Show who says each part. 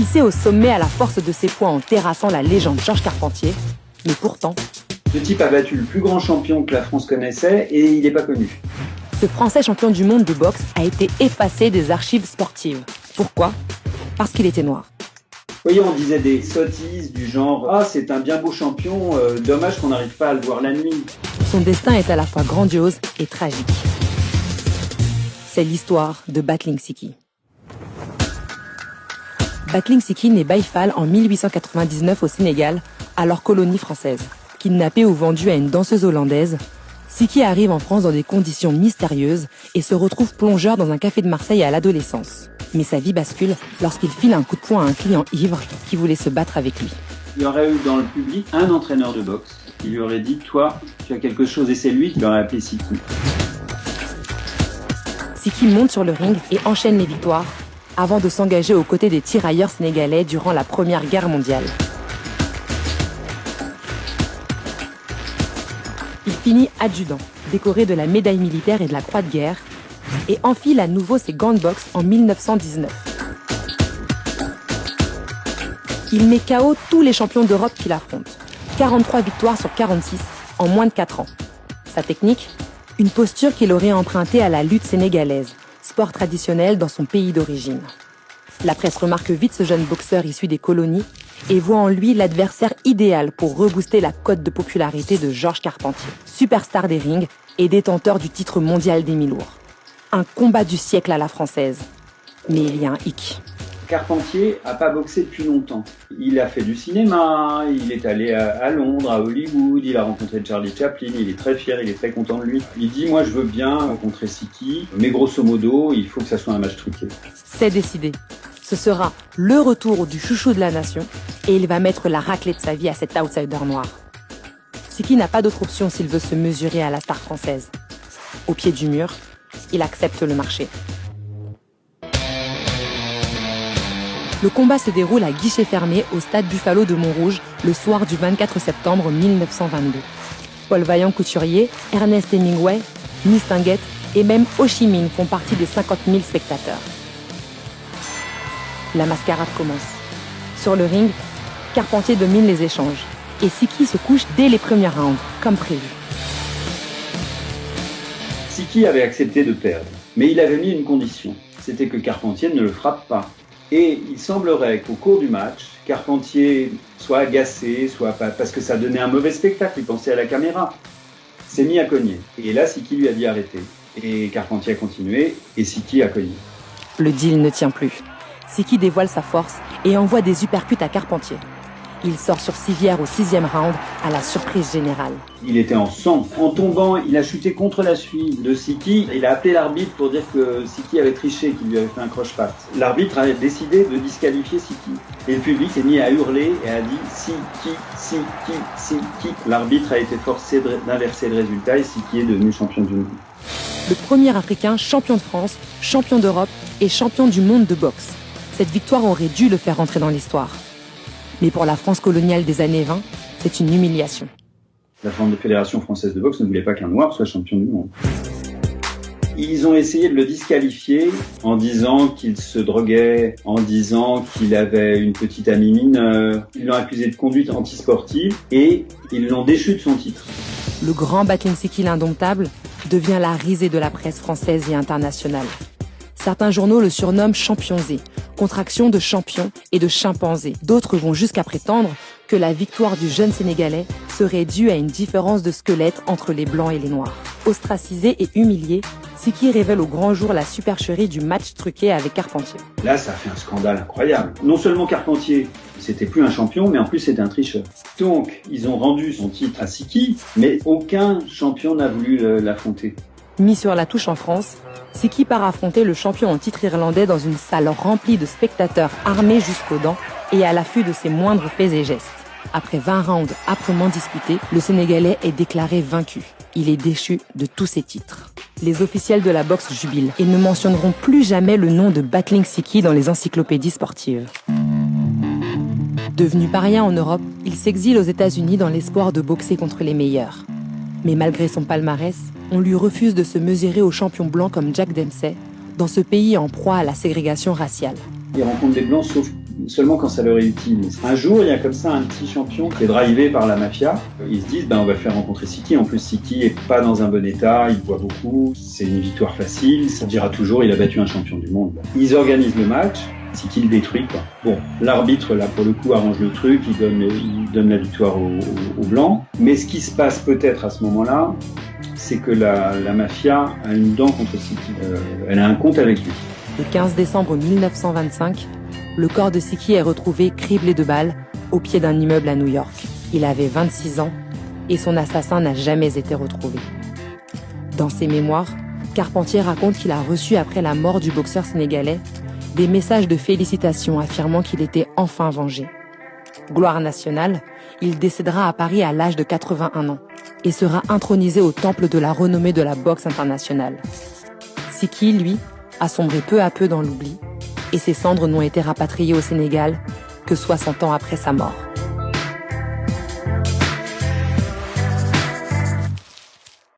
Speaker 1: Hissé au sommet à la force de ses poids en terrassant la légende Georges Carpentier, mais pourtant...
Speaker 2: Ce type a battu le plus grand champion que la France connaissait et il n'est pas connu.
Speaker 1: Ce Français champion du monde de boxe a été effacé des archives sportives. Pourquoi? Parce qu'il était noir.
Speaker 2: Vous voyez, on disait des sottises du genre « Ah, c'est un bien beau champion, dommage qu'on n'arrive pas à le voir la nuit ».
Speaker 1: Son destin est à la fois grandiose et tragique. C'est l'histoire de Battling Siki. Battling Siki naît Baïfal en 1899 au Sénégal, alors colonie française. Kidnappé ou vendu à une danseuse hollandaise, Siki arrive en France dans des conditions mystérieuses et se retrouve plongeur dans un café de Marseille à l'adolescence. Mais sa vie bascule lorsqu'il file un coup de poing à un client ivre qui voulait se battre avec lui.
Speaker 2: Il y aurait eu dans le public un entraîneur de boxe qui lui aurait dit « Toi, tu as quelque chose » et c'est lui qui l'aurait appelé Siki.
Speaker 1: Siki monte sur le ring et enchaîne les victoires avant de s'engager aux côtés des tirailleurs sénégalais durant la Première Guerre mondiale. Il finit adjudant, décoré de la médaille militaire et de la croix de guerre, et enfile à nouveau ses gants de boxe en 1919. Il met KO tous les champions d'Europe qu'il affronte. 43 victoires sur 46 en moins de 4 ans. Sa technique? Une posture qu'il aurait empruntée à la lutte sénégalaise, sport traditionnel dans son pays d'origine. La presse remarque vite ce jeune boxeur issu des colonies et voit en lui l'adversaire idéal pour rebooster la cote de popularité de Georges Carpentier, superstar des rings et détenteur du titre mondial des mi-lourds. Un combat du siècle à la française. Mais il y a un hic.
Speaker 2: Carpentier n'a pas boxé depuis longtemps. Il a fait du cinéma, il est allé à Londres, à Hollywood, il a rencontré Charlie Chaplin, il est très fier, il est très content de lui. Il dit « Moi, je veux bien rencontrer Siki, mais grosso modo, il faut que ça soit un match truqué. »
Speaker 1: C'est décidé. Ce sera le retour du chouchou de la nation et il va mettre la raclée de sa vie à cet outsider noir. Siki n'a pas d'autre option s'il veut se mesurer à la star française. Au pied du mur, il accepte le marché. Le combat se déroule à guichet fermé au stade Buffalo de Montrouge le soir du 24 septembre 1922. Paul Vaillant-Couturier, Ernest Hemingway, Mistinguett et même Ho Chi Minh font partie des 50 000 spectateurs. La mascarade commence. Sur le ring, Carpentier domine les échanges et Siki se couche dès les premiers rounds, comme prévu.
Speaker 2: Siki avait accepté de perdre, mais il avait mis une condition, c'était que Carpentier ne le frappe pas. Et il semblerait qu'au cours du match, Carpentier soit agacé, soit pas, parce que ça donnait un mauvais spectacle, il pensait à la caméra. S'est mis à cogner. Et là, Siki lui a dit arrêter. Et Carpentier a continué, et Siki a cogné.
Speaker 1: Le deal ne tient plus. Siki dévoile sa force et envoie des uppercuts à Carpentier. Il sort sur civière au 6e round à la surprise générale.
Speaker 2: Il était en sang. En tombant, il a chuté contre la cheville de Siki. Il a appelé l'arbitre pour dire que Siki avait triché, qu'il lui avait fait un croche-patte. L'arbitre a décidé de disqualifier Siki. Et le public s'est mis à hurler et a dit « Siki, Siki, Siki ». L'arbitre a été forcé d'inverser le résultat et Siki est devenu champion du monde.
Speaker 1: Le premier Africain champion de France, champion d'Europe et champion du monde de boxe. Cette victoire aurait dû le faire entrer dans l'histoire. Mais pour la France coloniale des années 20, c'est une humiliation.
Speaker 2: La Fédération française de boxe ne voulait pas qu'un noir soit champion du monde. Ils ont essayé de le disqualifier en disant qu'il se droguait, en disant qu'il avait une petite amie mineure. Ils l'ont accusé de conduite antisportive et ils l'ont déchu de son titre.
Speaker 1: Le grand Battling Siki l'indomptable devient la risée de la presse française et internationale. Certains journaux le surnomment Champion Z, contraction de champion et de chimpanzé. D'autres vont jusqu'à prétendre que la victoire du jeune Sénégalais serait due à une différence de squelette entre les Blancs et les Noirs. Ostracisé et humilié, Siki révèle au grand jour la supercherie du match truqué avec Carpentier.
Speaker 2: Là, ça fait un scandale incroyable. Non seulement Carpentier, c'était plus un champion, mais en plus c'était un tricheur. Donc, ils ont rendu son titre à Siki, mais aucun champion n'a voulu l'affronter.
Speaker 1: Mis sur la touche en France, Siki part affronter le champion en titre irlandais dans une salle remplie de spectateurs armés jusqu'aux dents et à l'affût de ses moindres faits et gestes. Après 20 rounds âprement disputés, le Sénégalais est déclaré vaincu. Il est déchu de tous ses titres. Les officiels de la boxe jubilent et ne mentionneront plus jamais le nom de Battling Siki dans les encyclopédies sportives. Devenu paria en Europe, il s'exile aux États-Unis dans l'espoir de boxer contre les meilleurs. Mais malgré son palmarès, on lui refuse de se mesurer aux champions blancs comme Jack Dempsey, dans ce pays en proie à la ségrégation raciale.
Speaker 2: Il rencontre des blancs sauf seulement quand ça leur est utile. Un jour, il y a comme ça un petit champion qui est drivé par la mafia. Ils se disent, on va faire rencontrer Siki. En plus, Siki est pas dans un bon état, il boit beaucoup, c'est une victoire facile. Ça dira toujours, il a battu un champion du monde. Ils organisent le match. Siki le détruit, quoi. Bon, l'arbitre, là, pour le coup, arrange le truc, il donne la victoire aux Blancs. Mais ce qui se passe peut-être à ce moment-là, c'est que la mafia a une dent contre Siki. Elle a un compte avec lui.
Speaker 1: Le 15 décembre 1925, le corps de Siki est retrouvé criblé de balles au pied d'un immeuble à New York. Il avait 26 ans et son assassin n'a jamais été retrouvé. Dans ses mémoires, Carpentier raconte qu'il a reçu après la mort du boxeur sénégalais des messages de félicitations affirmant qu'il était enfin vengé. Gloire nationale, il décédera à Paris à l'âge de 81 ans et sera intronisé au temple de la renommée de la boxe internationale. Siki, lui, a sombré peu à peu dans l'oubli et ses cendres n'ont été rapatriées au Sénégal que 60 ans après sa mort.